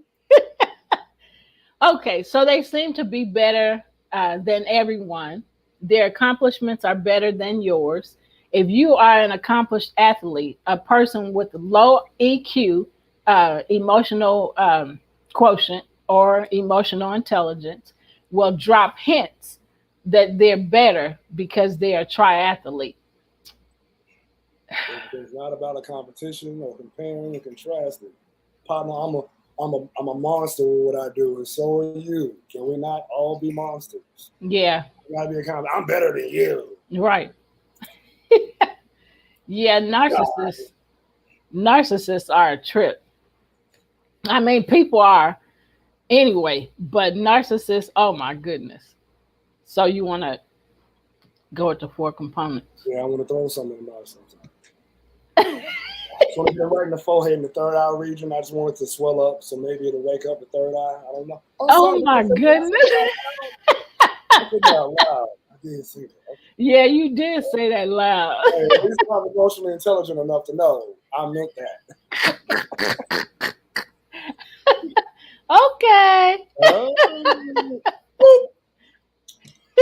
Okay, so they seem to be better than everyone. Their accomplishments are better than yours. If you are an accomplished athlete, a person with low EQ, emotional quotient, or emotional intelligence, will drop hints that they're better because they are triathlete. It's not about a competition or comparing and contrasting. Partner, I'm a monster with what I do, and so are you. Can we not all be monsters? Yeah, We gotta be a competition. I'm better than you. right. Yeah, narcissists are a trip. I mean, people are anyway, but narcissists, oh my goodness. So you want to go with the four components. Yeah, I want to throw something in there sometimes. I just want to get right in the forehead in the third eye region. I just want it to swell up, so maybe it'll wake up the third eye. I don't know. Oh my goodness. I said that out loud. I did see that. Okay. Yeah, you did say that loud. Hey, at least I'm emotionally intelligent enough to know I meant that. Okay.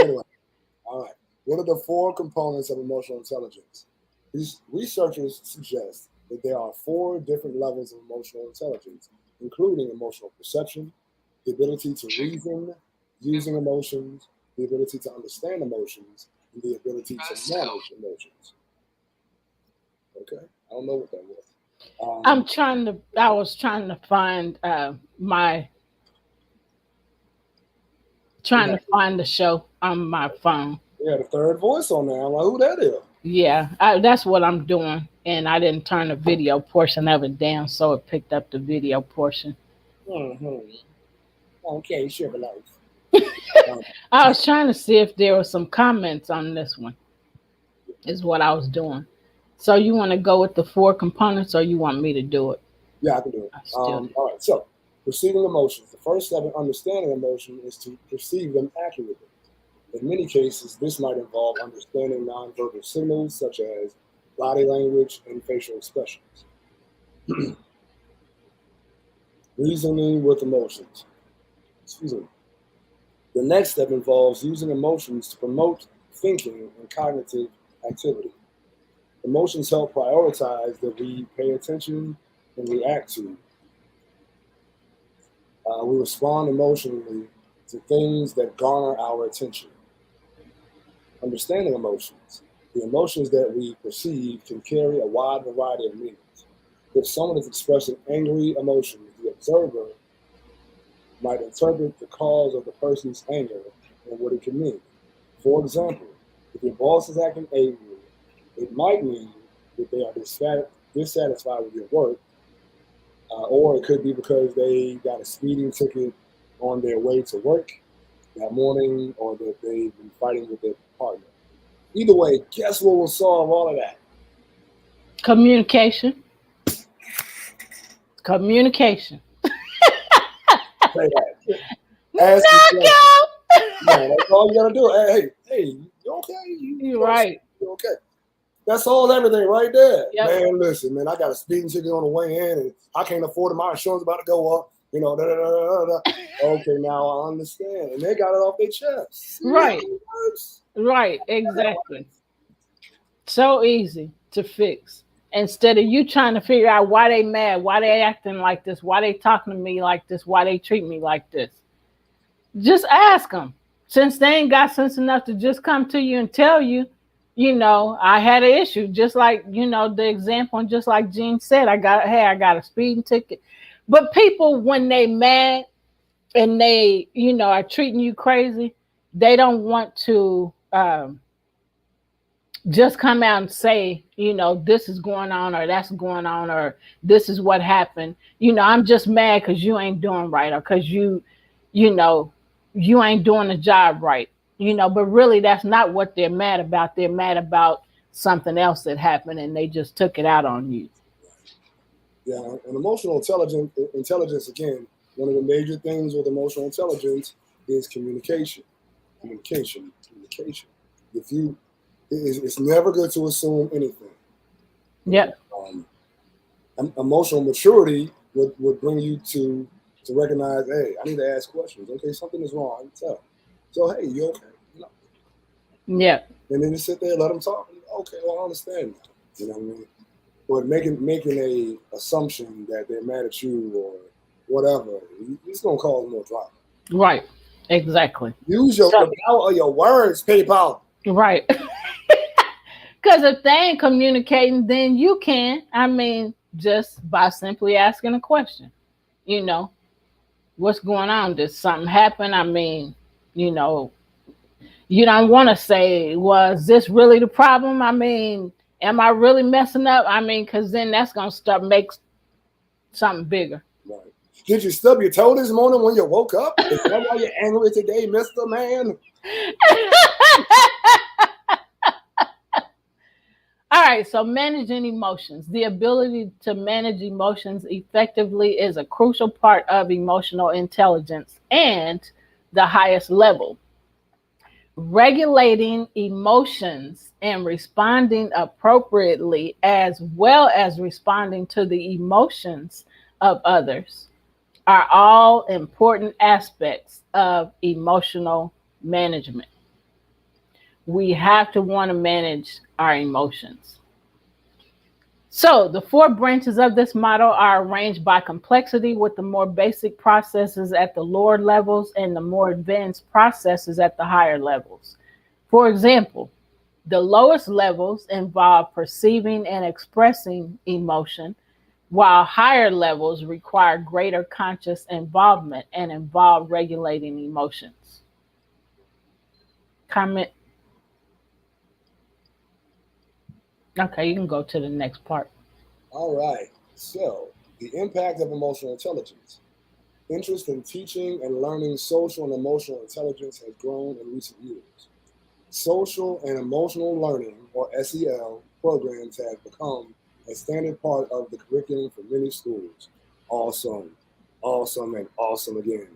Anyway, all right. What are the four components of emotional intelligence? These researchers suggest that there are four different levels of emotional intelligence, including emotional perception, the ability to reason using emotions, the ability to understand emotions, and the ability to manage emotions. Okay, I don't know what that was. I was trying to find to find the show on my phone. Yeah, the third voice on there. I'm like, who that is? Yeah, that's what I'm doing, and I didn't turn the video portion of it down, so it picked up the video portion. Mm-hmm. Okay, share a life. I was trying to see if there were some comments on this one, is what I was doing. So you want to go with the four components or you want me to do it? Yeah, I can do it. I still All right. So, perceiving emotions. The first step in understanding emotion is to perceive them accurately. In many cases, this might involve understanding nonverbal signals such as body language and facial expressions. Reasoning with emotions. Excuse me. The next step involves using emotions to promote thinking and cognitive activity. Emotions help prioritize that we pay attention and react to. We respond emotionally to things that garner our attention. Understanding emotions. The emotions that we perceive can carry a wide variety of meanings. If someone is expressing angry emotions, the observer might interpret the cause of the person's anger and what it can mean. For example, if your boss is acting angry, it might mean that they are dissatisfied with your work, or it could be because they got a speeding ticket on their way to work that morning, or that they've been fighting with their partner. Either way, guess what will solve all of that? communication. Communication. Say that. Ask yourself, Knockout. man, that's all you gotta do. Hey, you okay? You're right. You okay? That's all, everything right there. Yep. Man, listen, man, I got a speeding ticket on the way in and I can't afford it. My insurance about to go up. You know, da, da, da, da, da. Okay, now I understand. And they got it off their chest. See Right. how it works? Right. Exactly. So easy to fix. Instead of you trying to figure out why they mad, why they acting like this, why they talking to me like this, why they treat me like this. Just ask them. Since they ain't got sense enough to just come to you and tell you, I had an issue. Just like, the example, and just like Gene said, I got a speeding ticket. But people, when they mad and they, are treating you crazy, they don't want to just come out and say, this is going on or that's going on or this is what happened. I'm just mad because you ain't doing right or because you know, you ain't doing the job right. But really that's not what they're mad about. They're mad about something else that happened and they just took it out on you. Yeah, and emotional intelligence again, one of the major things with emotional intelligence is communication. Communication. If you, it's never good to assume anything. Yep. Emotional maturity would bring you to recognize, hey, I need to ask questions. Okay, something is wrong. Tell. So hey, you okay? Yep. And then you sit there, let them talk. Okay, well, I understand now. You know what I mean? But making a assumption that they're mad at you or whatever, it's gonna cause more drama. Right. Exactly. Use So, the power of your words, people. right. Because if they ain't communicating, then you can. I mean, just by simply asking a question, you know, what's going on? Did something happen? I mean, you know, you don't want to say, was this really the problem? I mean, am I really messing up? I mean, because then that's going to start make something bigger. Right. Did you stub your toe this morning when you woke up? Is that why you're angry today, Mr. Man? All right, so managing emotions. The ability to manage emotions effectively is a crucial part of emotional intelligence and the highest level. Regulating emotions and responding appropriately, as well as responding to the emotions of others, are all important aspects of emotional management. We have to want to manage our emotions. So, the four branches of this model are arranged by complexity, with the more basic processes at the lower levels and the more advanced processes at the higher levels. For example, the lowest levels involve perceiving and expressing emotion, while higher levels require greater conscious involvement and involve regulating emotions. Comment. Okay, you can go to the next part. All right. So, the impact of emotional intelligence. Interest in teaching and learning social and emotional intelligence has grown in recent years. Social and emotional learning, or SEL, programs have become a standard part of the curriculum for many schools. Awesome, awesome, and awesome again.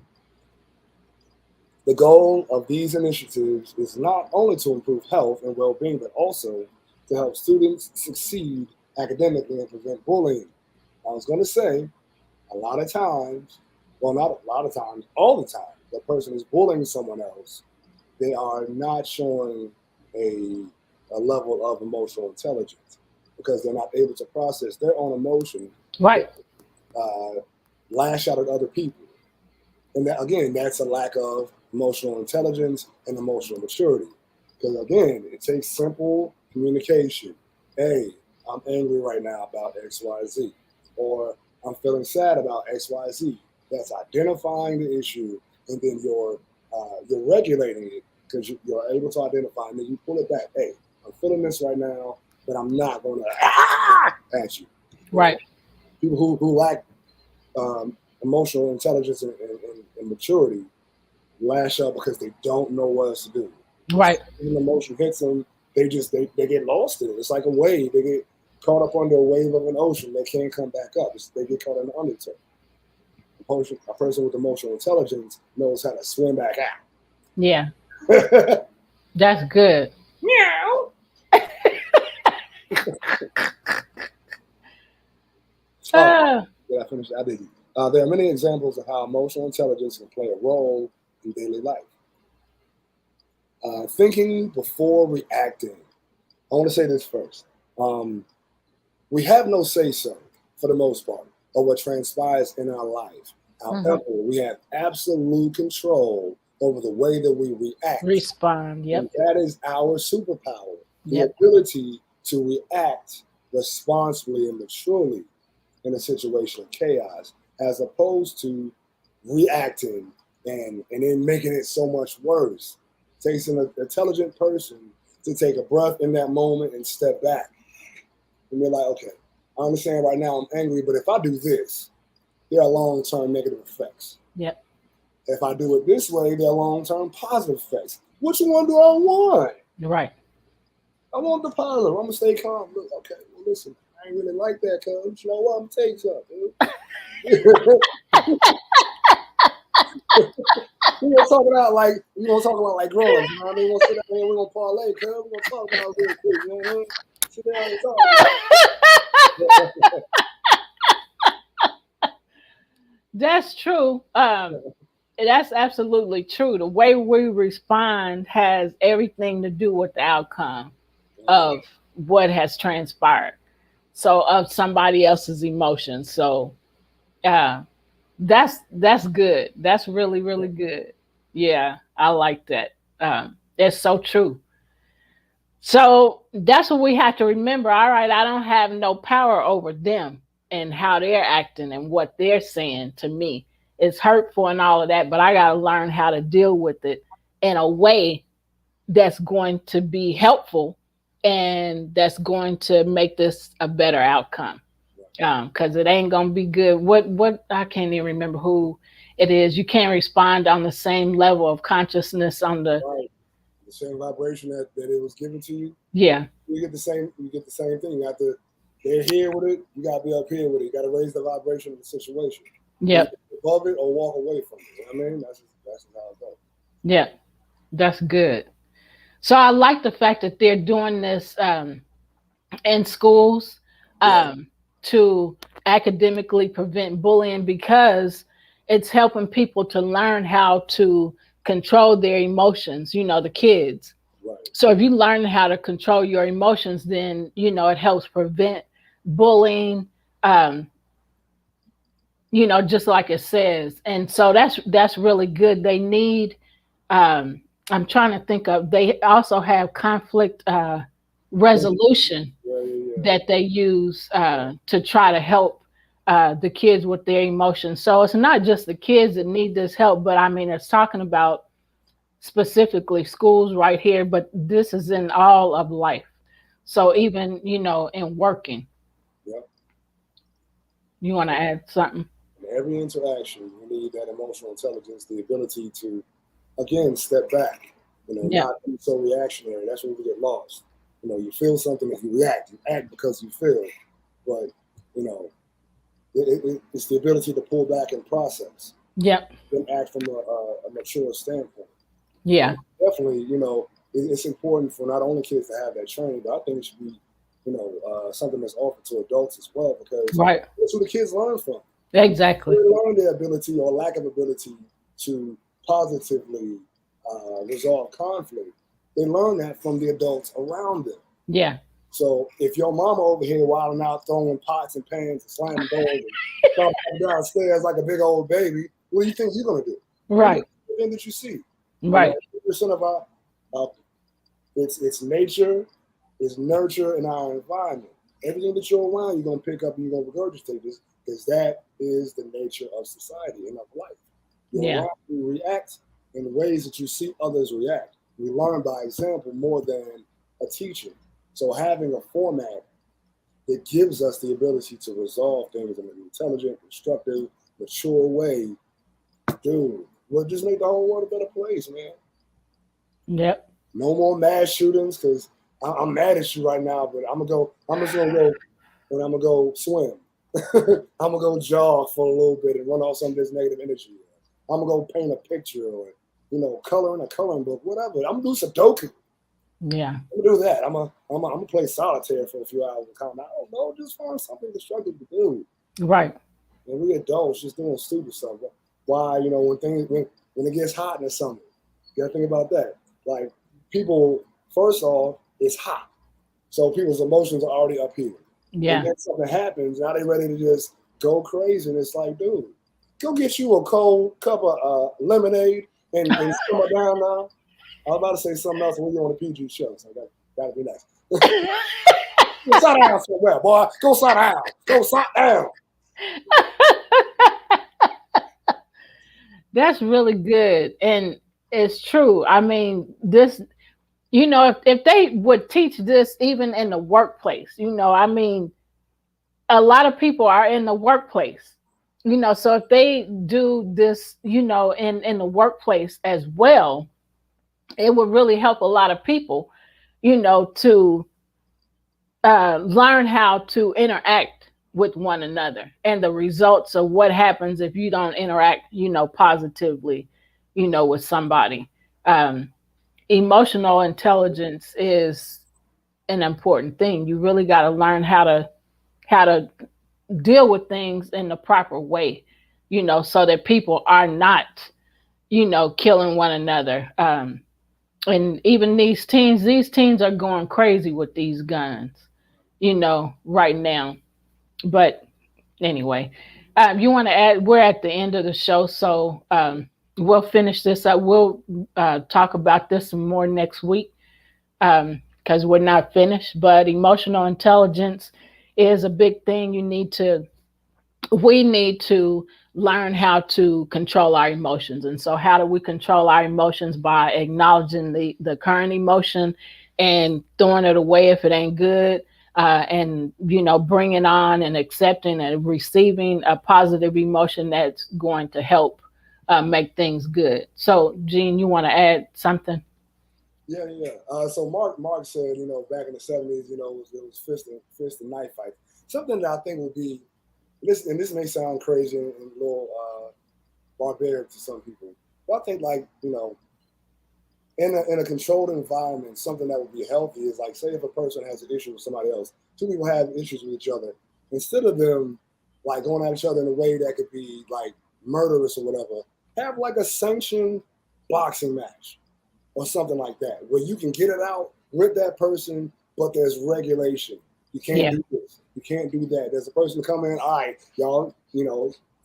The goal of these initiatives is not only to improve health and well being, but also to help students succeed academically and prevent bullying. I was going to say, a lot of times, well, not a lot of times, all the time, the person is bullying someone else, they are not showing a, a level of emotional intelligence because they're not able to process their own emotion, Right. uh, lash out at other people. And that, again, that's a lack of emotional intelligence and emotional maturity. Because again, it takes simple communication. Hey, I'm angry right now about XYZ, or I'm feeling sad about XYZ. That's identifying the issue, and then you're regulating it because you're able to identify, and then you pull it back. Hey, I'm feeling this right now, but I'm not going to at you. Right. People who lack emotional intelligence and maturity lash out because they don't know what else to do. Right. When the emotion hits them, they get lost in it. It's like a wave. They get caught up under a wave of an ocean. They can't come back up. They get caught in the undertow. A person with emotional intelligence knows how to swim back Yeah. out. That's good. Meow. Oh, Uh, did I finish? I did. There are many examples of how emotional intelligence can play a role in daily life. Thinking before reacting. I want to say this first. Um, we have no say so, for the most part, of what transpires in our life. mhm. However, we have absolute control over the way that we react. Respond. And Yep. that is our superpower, the Yep. ability to react responsibly and maturely in a situation of chaos, as opposed to reacting and then making it so much worse. It takes an intelligent person to take a breath in that moment and step back and be like, okay, I understand right now I'm angry, but if I do this, there are long term negative effects. Yep. If I do it this way, there are long term positive effects. Which one do I want? Right. I want the positive. I'm gonna stay calm. Look, okay, well, listen, I ain't really like that, cuz. You know what? I'm gonna take something. we gonna talk about like grown ups. You know what I mean? We're gonna sit down here. We're gonna parlay, cuz. We're gonna talk about it real quick. You know what I mean? Sit down and talk. That's true. That's absolutely true. The way we respond has everything to do with the outcome of what has transpired. So of somebody else's emotions. So uh that's good. That's really, really good. Yeah, I like that. It's so true. So that's what we have to remember. All right, I don't have no power over them and how they're acting and what they're saying to me. It's hurtful and all of that, but I got to learn how to deal with it in a way that's going to be helpful and that's going to make this a better outcome. Because it ain't gonna be good. What I can't even remember who it is. You can't respond on the same level of consciousness on the Right. The same vibration that it was given to you. yeah. You get the same. You get the same thing. You have to. They're here with it. You gotta be up here with it. You gotta raise the vibration of the situation. Either Yep. above it or walk away from it. You know what I mean? That's just how it goes. Yep. That's good. So I like the fact that they're doing this in schools Yeah. to academically prevent bullying because it's helping people to learn how to control their emotions, the kids. Right. So if you learn how to control your emotions, then, it helps prevent bullying, um, just like it says. And so that's really good. They need um, I'm trying to think of. They also have conflict resolution Yeah. Yeah. that they use to try to help the kids with their emotions. So it's not just the kids that need this help, but I mean, it's talking about specifically schools right here, but this is in all of life. So even, in working, Yeah. you want to add something? every interaction, you need that emotional intelligence, the ability to, again, step back, Yeah. not be so reactionary. That's where we get lost. You feel something, if you act because you feel, but, it's the ability to pull back and process, Yep. then act from a mature standpoint. Yeah. Definitely, it's important for not only kids to have that training, but I think it should be, something that's offered to adults as well, because Right. that's who the kids learn from. Exactly. They learn their ability or lack of ability to positively resolve conflict. They learn that from the adults around them. Yeah. So if your mama over here wilding out, throwing pots and pans and slamming doors and coming downstairs like a big old baby, what do you think you're going to do? Right. Everything that you see. Right. 50% of our it's nature, it's nurture, and our environment. Everything that you're around, you're going to pick up and you're going to regurgitate this, because that is the nature of society and of life. Yeah. We react in ways that you see others react. We learn by example more than a teacher. So having a format that gives us the ability to resolve things in an intelligent, constructive, mature way, dude, will just make the whole world a better place, man. Yep. No more mass shootings, because I'm mad at you right now, but I'm just gonna go and I'm gonna go swim. I'm gonna go jog for a little bit and run off some of this negative energy. I'm gonna go paint a picture or color in a coloring book, whatever. I'm gonna do Sudoku. Yeah. I'm gonna do that. I'm gonna play solitaire for a few hours and calm. I don't know, just find something constructive to do. Right. And we adults just doing stupid stuff. Why, when it gets hot in the summer, you gotta think about that. Like, people, first off, it's hot, so people's emotions are already up here. Yeah. And then something happens, now they're ready to just go crazy. And it's like, dude, go get you a cold cup of lemonade and simmer down now. I was about to say something else when you're on a PG show, so gotta be nice. Go sit down somewhere, boy. Go sit down. Go sit down. That's really good. And it's true. I mean, this, if they would teach this even in the workplace, I mean, a lot of people are in the workplace, so if they do this, in the workplace as well, it would really help a lot of people, to learn how to interact with one another and the results of what happens if you don't interact, positively, with somebody. Emotional intelligence is an important thing. You really got to learn how to deal with things in the proper way, so that people are not, killing one another. And even these teens are going crazy with these guns, right now. But anyway, you want to add, we're at the end of the show, so we'll finish this up. We'll talk about this some more next week, because we're not finished. But emotional intelligence is a big thing. We need to learn how to control our emotions. And so how do we control our emotions? By acknowledging the current emotion and throwing it away if it ain't good, and bringing on and accepting and receiving a positive emotion that's going to help make things good. So Gene, you want to add something? Yeah. So Mark said, back in the 70s, it was fist and knife fight. Something that I think would be, this may sound crazy and a little barbaric to some people, but I think, like, in a controlled environment, something that would be healthy is, like, say if a person has an issue with somebody else, two people have issues with each other, instead of them like going at each other in a way that could be like murderous or whatever, have like a sanctioned boxing match or something like that, where you can get it out with that person, but there's regulation. You can't do this. You can't do that. There's a person coming in, all right, y'all,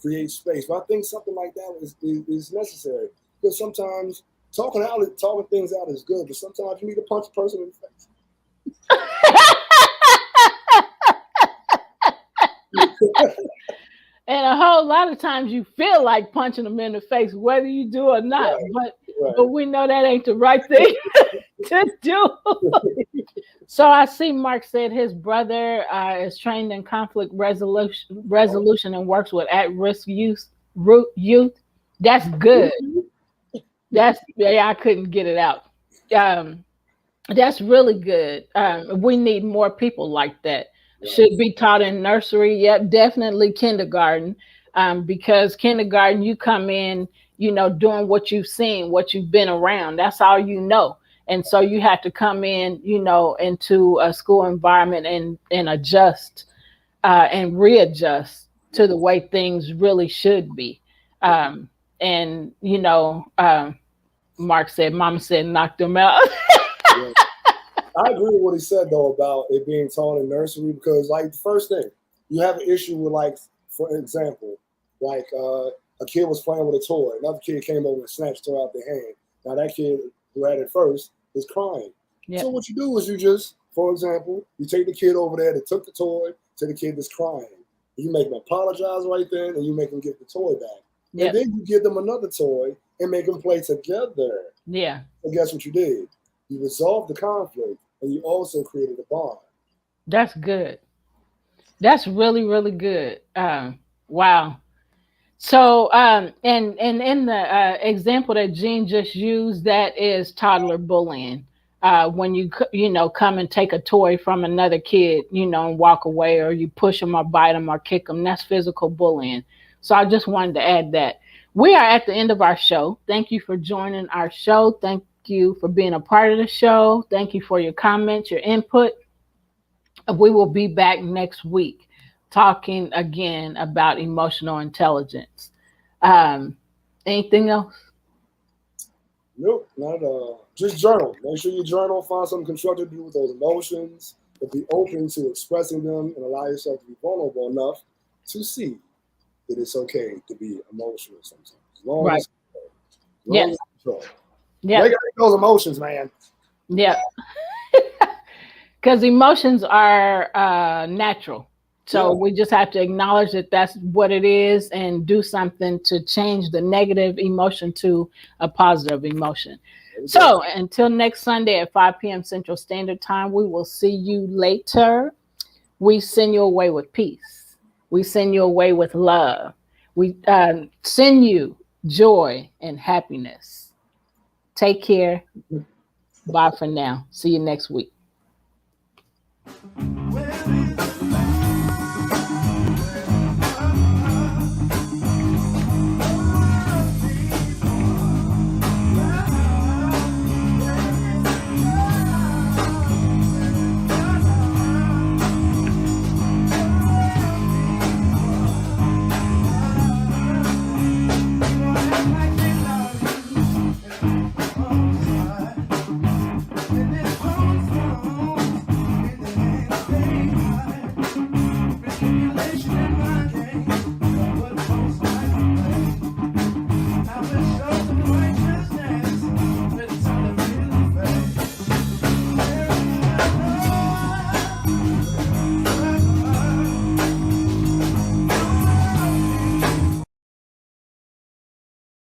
create space. But I think something like that is necessary, because sometimes talking things out is good, but sometimes you need to punch a person in the face. And a whole lot of times you feel like punching them in the face, whether you do or not. Right. But we know that ain't the right thing to do. So I see Mark said his brother is trained in conflict resolution and works with at-risk youth. That's good. That's yeah, I couldn't get it out. Um, that's really good. We need more people like that. Right. Should be taught in nursery. Yep, definitely kindergarten. Because kindergarten, you come in, doing what you've seen, what you've been around. That's all you know. And so you have to come in, into a school environment and adjust and readjust to the way things really should be. And Mark said, Mama said, knock them out. Yeah. I agree with what he said though about it being taught in nursery because, like, the first thing you have an issue with, like, for example, like a kid was playing with a toy, another kid came over and snatched the toy out their hand. Now that kid who had it first is crying. Yep. So what you do is you just, for example, you take the kid over there that took the toy to the kid that's crying. You make them apologize right then, and you make them get the toy back. Yep. And then you give them another toy and make them play together. Yeah. And guess what you did? You resolved the conflict, and you also created a bond. That's good. That's really, really good. Wow. So, and in the example that Jean just used, that is toddler bullying. When you come and take a toy from another kid, and walk away, or you push them or bite them or kick them, that's physical bullying. So I just wanted to add that. We are at the end of our show. Thank you for joining our show. Thank you for being a part of the show. Thank you for your comments, your input. We will be back next week talking again about emotional intelligence. Anything else? Nope, not at all. Just journal. Make sure you journal. Find something constructive to do with those emotions, but be open to expressing them and allow yourself to be vulnerable enough to see that it's okay to be emotional sometimes. As long Right. as you control. Yeah. They got those emotions, man. Yeah. Because emotions are natural. So we just have to acknowledge that that's what it is and do something to change the negative emotion to a positive emotion. So until next Sunday at 5 p.m. Central Standard Time, we will see you later. We send you away with peace. We send you away with love. We send you joy and happiness. Take care. Bye for now. See you next week. Where is